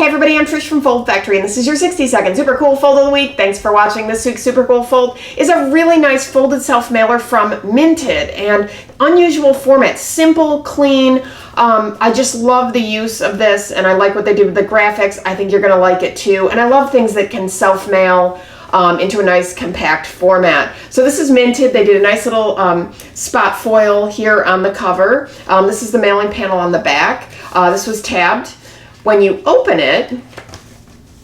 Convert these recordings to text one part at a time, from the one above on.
Hey everybody, I'm Trish from Foldfactory, and this is your 60-second super cool fold of the week. Thanks for watching. This week's super cool fold is a really nice folded self-mailer from Minted, and unusual format, simple, clean. I just love the use of this, and I like what they did with the graphics. I think you're gonna like it too, and I love things that can self-mail into a nice compact format. So this is Minted. They did a nice little spot foil here on the cover. This is the mailing panel on the back. This was tabbed. When you open it,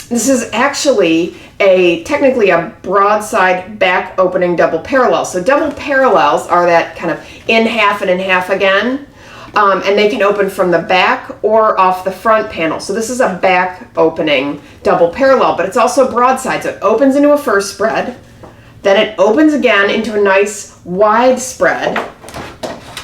this is actually technically a broadside back opening double parallel. So double parallels are that kind of in half and in half again. And they can open from the back or off the front panel. So this is a back opening double parallel, but it's also broadside. So it opens into a first spread, then it opens again into a nice wide spread,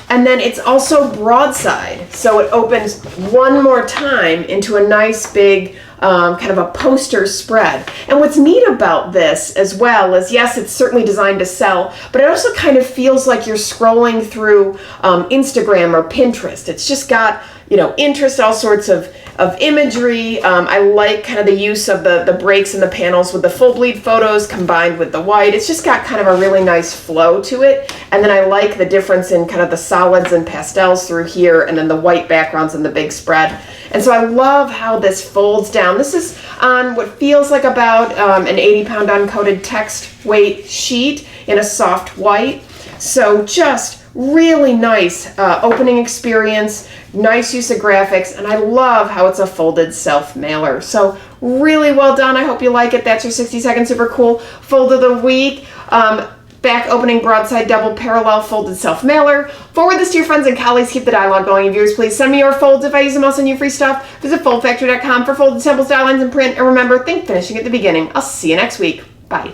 and then it's also broadside. So it opens one more time into a nice big kind of a poster spread. And what's neat about this as well is, yes, it's certainly designed to sell, but it also kind of feels like you're scrolling through Instagram or Pinterest. It's just got, you know, interest, all sorts of imagery. I like kind of the use of the breaks in the panels with the full bleed photos combined with the white. It's just got kind of a really nice flow to it. And then I like the difference in kind of the solids and pastels through here, and then the white backgrounds and the big spread. And so I love how this folds down. This is on what feels like about an 80-pound uncoated text weight sheet in a soft white. So just really nice opening experience, nice use of graphics, and I love how it's a folded self-mailer. So really well done. I hope you like it. That's your 60-second super cool fold of the week. Back opening broadside double parallel folded self-mailer. Forward this to your friends and colleagues. Keep the dialogue going. Viewers, please send me your folds. If I use them, I'll send you free stuff. Visit foldfactory.com for folded samples, style lines, and print. And remember, think finishing at the beginning. I'll see you next week. Bye.